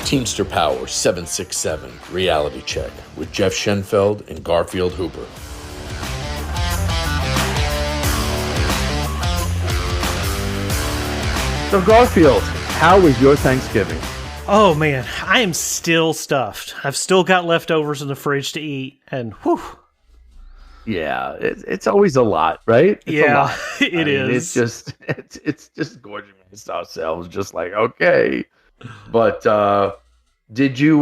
Teamster Power 767 Reality Check with Jeff Schenfeld and Garfield Hooper. So Garfield, how was your Thanksgiving? Oh man, I am still stuffed. I've still got leftovers in the fridge to eat, and whew. Yeah, it's always a lot, right? It's a lot. It is. It's just gorging ourselves, just like okay. But did you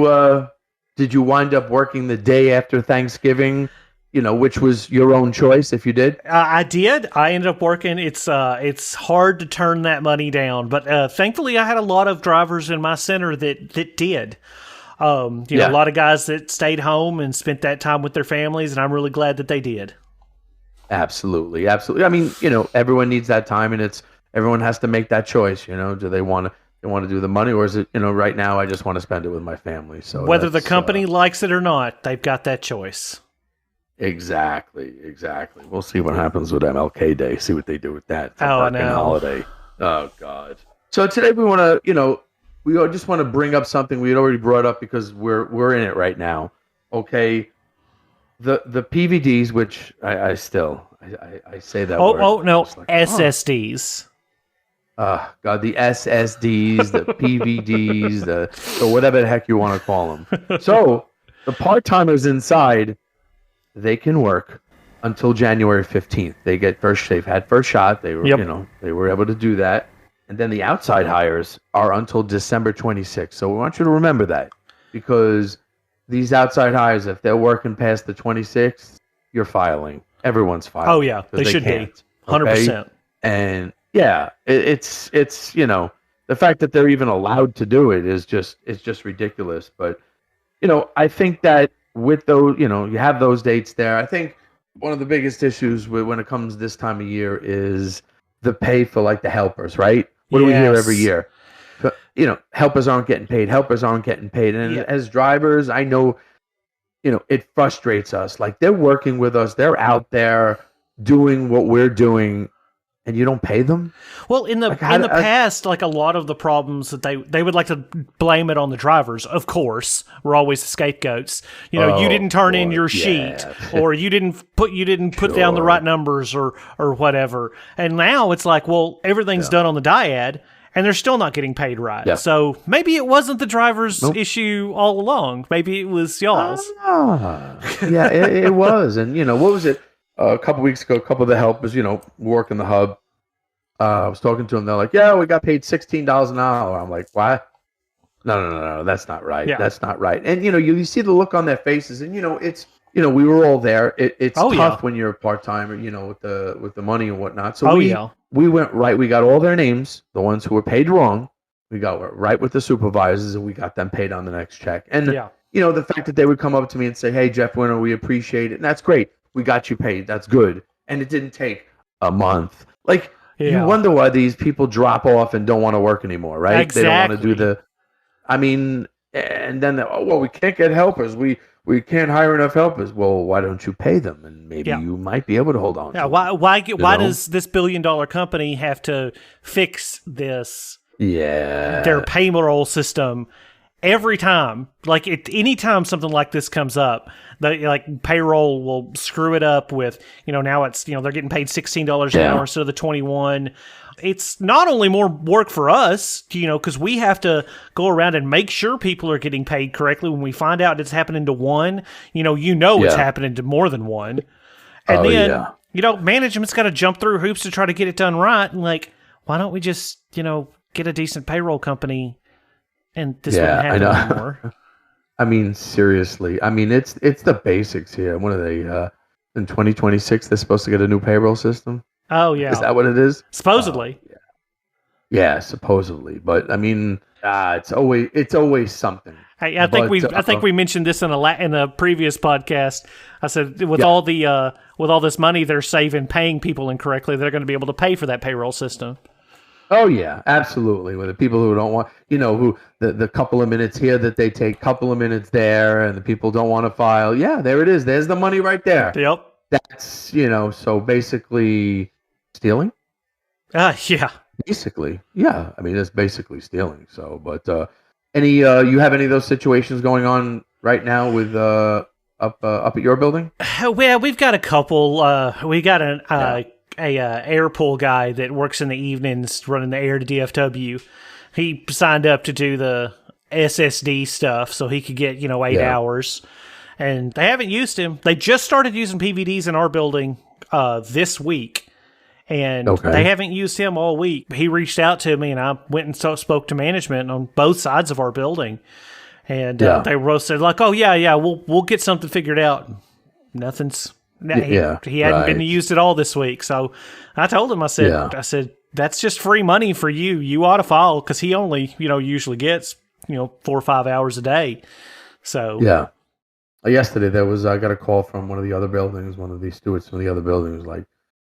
wind up working the day after Thanksgiving? Which was your own choice if you did. I did. I ended up working. It's hard to turn that money down, but thankfully I had a lot of drivers in my center that did. A lot of guys that stayed home and spent that time with their families, and I'm really glad that they did. Absolutely. I mean, everyone needs that time, and everyone has to make that choice. Do they want to do the money, or is it, right now I just want to spend it with my family? So whether the company likes it or not, they've got that choice. Exactly. We'll see what happens with MLK Day. See what they do with that. I know. Holiday. Oh God. So today we want to, we just want to bring up something we had already brought up because we're in it right now. Okay. The PVDs, which I say that word. Oh no, like, SSDs. God, the SSDs, the PVDs, or whatever the heck you want to call them. So the part-timers inside, they can work until January 15th. They've had first shot. They were, they were able to do that. And then the outside hires are until December 26th. So we want you to remember that, because these outside hires, if they're working past the 26th, you're filing. Everyone's filing. Oh yeah, they should be 100%. And yeah, it's the fact that they're even allowed to do it is just ridiculous. But I think that with those, you have those dates there. I think one of the biggest issues when it comes this time of year is the pay for like the helpers, right? What do we hear every year? Helpers aren't getting paid. And as drivers, I know, it frustrates us. Like, they're working with us. They're out there doing what we're doing, and you don't pay them? Well, in the past, like, a lot of the problems that they would like to blame it on the drivers. Of course, we're always the scapegoats. You didn't turn in your sheet, or you didn't put down the right numbers, or whatever. And now it's like, well, everything's done on the dyad, and they're still not getting paid right. Yeah. So maybe it wasn't the driver's issue all along. Maybe it was y'all's. Yeah, it was. And what was it? A couple weeks ago, a couple of the helpers, work in the hub. I was talking to them. They're like, "Yeah, we got paid $16 an hour." I'm like, "What? No, that's not right. Yeah. That's not right." And you see the look on their faces, and it's we were all there. It's tough when you're a part timer, with the money and whatnot. So we went right. We got all their names, the ones who were paid wrong. We got right with the supervisors, and we got them paid on the next check. And the fact that they would come up to me and say, "Hey, Jeff Winter, we appreciate it," and that's great. We got you paid. That's good. And it didn't take a month. Like, you wonder why these people drop off and don't want to work anymore, right? Exactly. They don't want to do and then, we can't get helpers. We can't hire enough helpers. Well, why don't you pay them? And maybe you might be able to hold on to them. Why does this billion-dollar company have to fix this? Their payroll system every time. Like, anytime something like this comes up, payroll will screw it up with, now it's, they're getting paid $16 an hour instead of the 21. It's not only more work for us, because we have to go around and make sure people are getting paid correctly. When we find out it's happening to one, it's happening to more than one. And management's got to jump through hoops to try to get it done right. And why don't we just, get a decent payroll company, and this wouldn't happen anymore? I mean, seriously. I mean, it's the basics here. What are they? In 2026, they're supposed to get a new payroll system. Oh yeah, is that what it is? Supposedly. Yeah, supposedly. But I mean, it's always something. Hey, I think we mentioned this in a previous podcast. I said with all this money they're saving paying people incorrectly, they're going to be able to pay for that payroll system. Oh yeah, absolutely. With the people who don't want, who the couple of minutes here that they take, couple of minutes there, and the people don't want to file. Yeah, there it is. There's the money right there. Yep. That's so basically stealing. Yeah. Basically, yeah. I mean, it's basically stealing. So, but Any you have any of those situations going on right now with up at your building? Well, we've got a couple. We got a air pool guy that works in the evenings running the air to DFW. He signed up to do the SSD stuff so he could get 8 hours, and they haven't used him. They just started using PVDs in our building this week. And they haven't used him all week. He reached out to me, and I went and spoke to management on both sides of our building. And they both said, like, "Oh yeah, we'll get something figured out." Nothing's. He hadn't been used at all this week. So I told him, I said, that's just free money for you. You ought to file, because he only usually gets 4 or 5 hours a day. So yesterday I got a call from one of the other buildings. One of these stewards from the other building was like,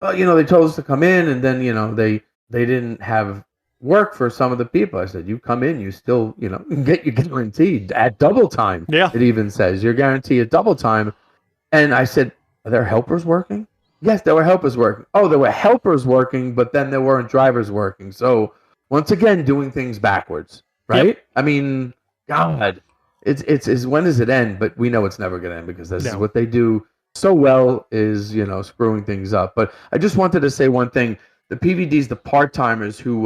they told us to come in, and then, they didn't have work for some of the people. I said, you come in, you still, get your guaranteed at double time. Yeah. It even says you're guaranteed at double time. And I said, are there helpers working? Yes, there were helpers working. Oh, there were helpers working, but then there weren't drivers working. So once again, doing things backwards, right? Yep. I mean, God, it's when does it end? But we know it's never going to end, because this is what they do so well, is screwing things up. But I just wanted to say one thing: the PVDs, the part-timers who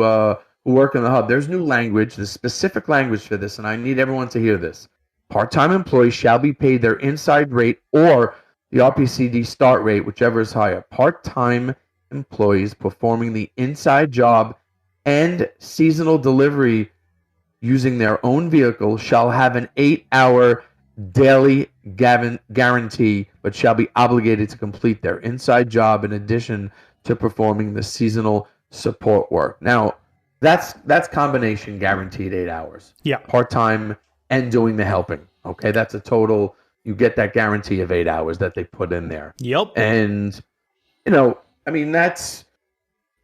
work in the hub, there's new language, there's specific language for this, and I need everyone to hear this. Part-time employees shall be paid their inside rate or the RPCD start rate, whichever is higher. Part-time employees performing the inside job and seasonal delivery using their own vehicle shall have an 8-hour daily guarantee, but shall be obligated to complete their inside job in addition to performing the seasonal support work. Now, that's combination guaranteed 8 hours. Yeah. Part-time and doing the helping. Okay, that's a total, you get that guarantee of 8 hours that they put in there. Yep. And, that's,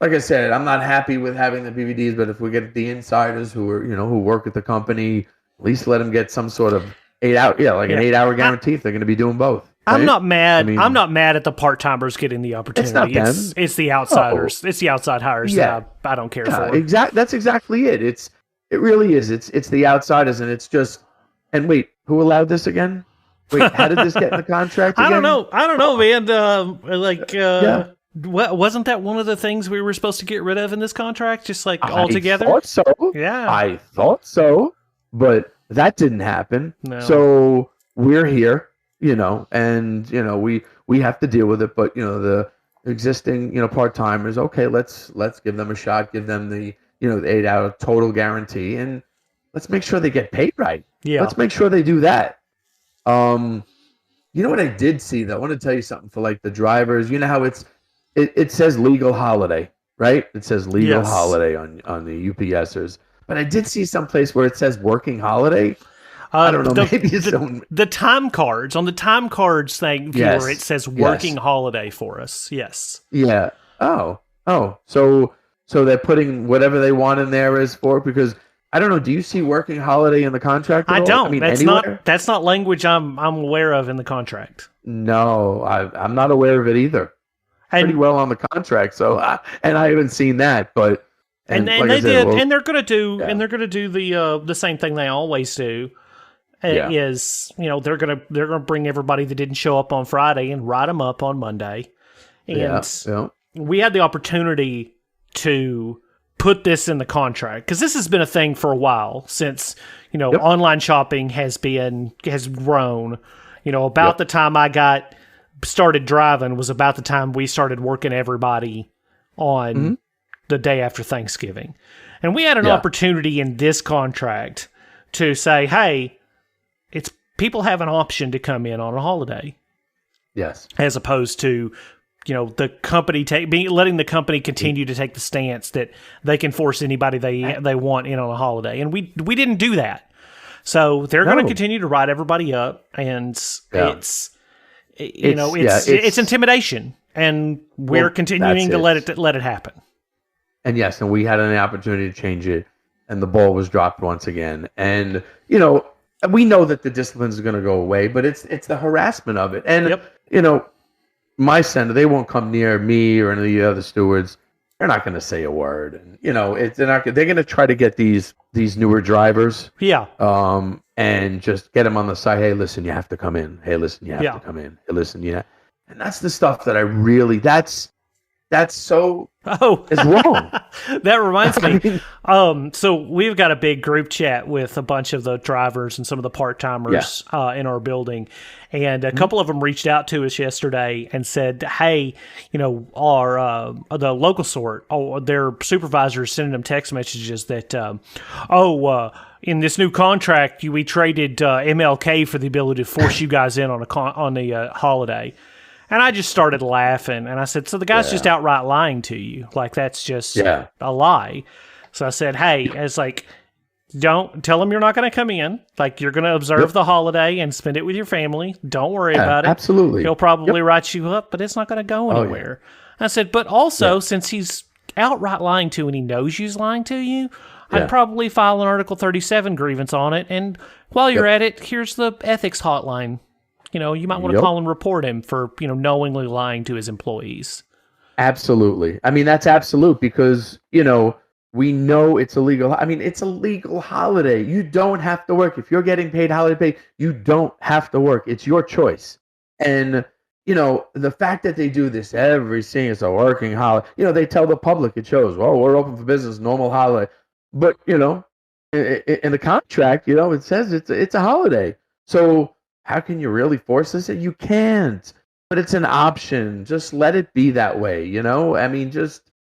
like I said, I'm not happy with having the PVDs, but if we get the insiders who are, who work at the company, at least let them get some sort of 8 hour, an 8 hour guarantee if they're going to be doing both. Right? I'm not mad. I'm not mad at the part timers getting the opportunity. It's not them. It's the outsiders. It's the outside hires that I don't care for. That's exactly it. It really is. It's the outsiders, and it's just. And wait, who allowed this again? Wait, how did this get in the contract again? I don't know, man. Wasn't that one of the things we were supposed to get rid of in this contract? Just altogether? I thought so. Yeah. I thought so, but that didn't happen. No. So we're here, and we have to deal with it. But the existing part-timers, okay, let's give them a shot, give them the the 8 hour total guarantee, and let's make sure they get paid right. Yeah. Let's make sure they do that. What I did see though? I want to tell you something for the drivers. You know how it says legal holiday, right? It says legal holiday on the UPSers. But I did see someplace where it says working holiday. I don't know. Maybe it's the time cards, on the time cards thing viewer, it says working holiday for us. Yes. Yeah. Oh. So they're putting whatever they want in there as for, because I don't know. Do you see working holiday in the contract? I don't. That's not language I'm aware of in the contract. No, I'm not aware of it either. Pretty well on the contract. So and I haven't seen that, but. And they did, and they're going to do the same thing they always do. Is they're gonna bring everybody that didn't show up on Friday and write them up on Monday, and we had the opportunity to put this in the contract, because this has been a thing for a while, since online shopping has grown. About the time I started driving was about the time we started working everybody on the day after Thanksgiving. And we had an opportunity in this contract to say, hey, it's people have an option to come in on a holiday. Yes. As opposed to, the company letting the company continue to take the stance that they can force anybody they want in on a holiday. And we didn't do that. So they're going to continue to write everybody up, and it's intimidation, and we're continuing to let it happen. And yes, and we had an opportunity to change it, and the ball was dropped once again. And we know that the discipline is going to go away, but it's the harassment of it. And my center, they won't come near me or any of the other stewards they're not going to say a word. And, they're going to try to get these newer drivers. Yeah. And just get them on the side. Hey, listen, you have to come in. Hey, listen, you have to come in. Hey, listen, and that's the stuff that I really, that's so is wrong. That reminds me. So we've got a big group chat with a bunch of the drivers and some of the part-timers in our building. And a couple of them reached out to us yesterday and said, hey, our the local sort, their supervisors sending them text messages that, in this new contract, we traded MLK for the ability to force you guys in on the holiday. And I just started laughing, and I said, so the guy's just outright lying to you. Like, that's just a lie. So I said, hey, it's like, don't tell him you're not going to come in. Like, you're going to observe the holiday and spend it with your family. Don't worry about it. Absolutely. He'll probably write you up, but it's not going to go anywhere. I said, but also, since he's outright lying to you and he knows he's lying to you, I'd probably file an Article 37 grievance on it. And while you're at it, here's the ethics hotline. You might want to call and report him for, knowingly lying to his employees. Absolutely. I mean, that's absolute because, we know it's illegal. I mean, it's a legal holiday. You don't have to work. If you're getting paid holiday pay, you don't have to work. It's your choice. And, the fact that they do this every single, it's a working holiday, they tell the public, it shows, well, we're open for business, normal holiday. But, in the contract, it says it's a holiday. So, how can you really force this? You can't, but it's an option. Just let it be that way, I mean,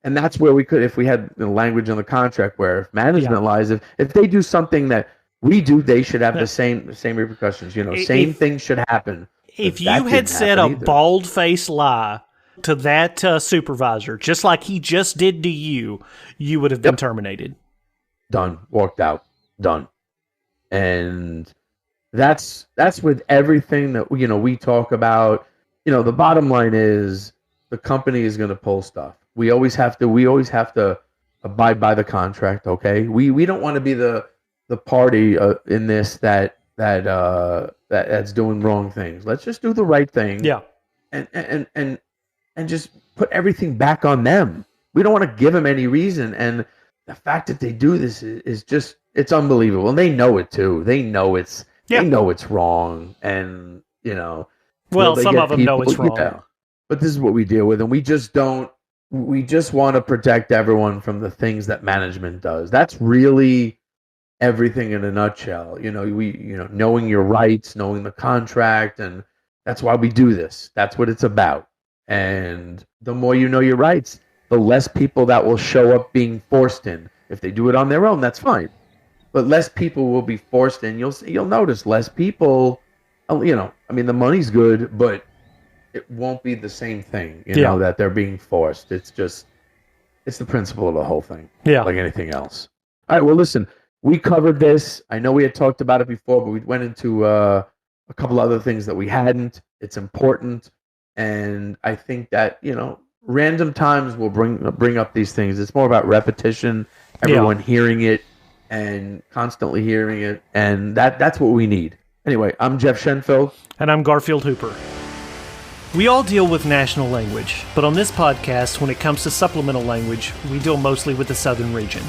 and that's where we could, if we had the language in the contract where if management lies, if they do something that we do, they should have the same repercussions, same thing should happen. If you had said a bald-faced lie to that supervisor, just like he just did to you, you would have been terminated. Done. Walked out. Done. And that's with everything that we talk about. The bottom line is the company is going to pull stuff. We always have to abide by the contract. Okay, we don't want to be the party in this that's doing wrong things. Let's just do the right thing. Yeah, and just put everything back on them. We don't want to give them any reason. And the fact that they do this is just, it's unbelievable. And they know it too. They know it's wrong, and well, some of them know it's wrong. Yeah. But this is what we deal with, and we just want to protect everyone from the things that management does. That's really everything in a nutshell. Knowing your rights, knowing the contract, and that's why we do this. That's what it's about. And the more you know your rights, the less people that will show up being forced in. If they do it on their own, that's fine. But less people will be forced in. You'll notice less people. I mean, the money's good, but it won't be the same thing. That they're being forced. It's the principle of the whole thing. Yeah, like anything else. All right. Well, listen, we covered this. I know we had talked about it before, but we went into a couple other things that we hadn't. It's important, and I think that random times will bring up these things. It's more about repetition. Everyone hearing it. And constantly hearing it, and that's what we need. Anyway, I'm Jeff Schenfeld. And I'm Garfield Hooper. We all deal with national language, but on this podcast, when it comes to supplemental language, we deal mostly with the southern region.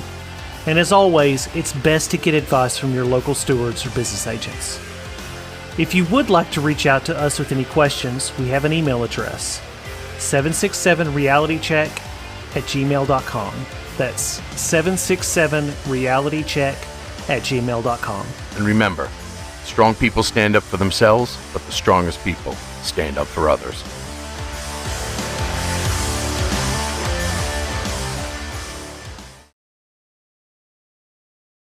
And as always, it's best to get advice from your local stewards or business agents. If you would like to reach out to us with any questions, we have an email address, 767realitycheck@gmail.com. That's 767realitycheck@gmail.com. And remember, strong people stand up for themselves, but the strongest people stand up for others.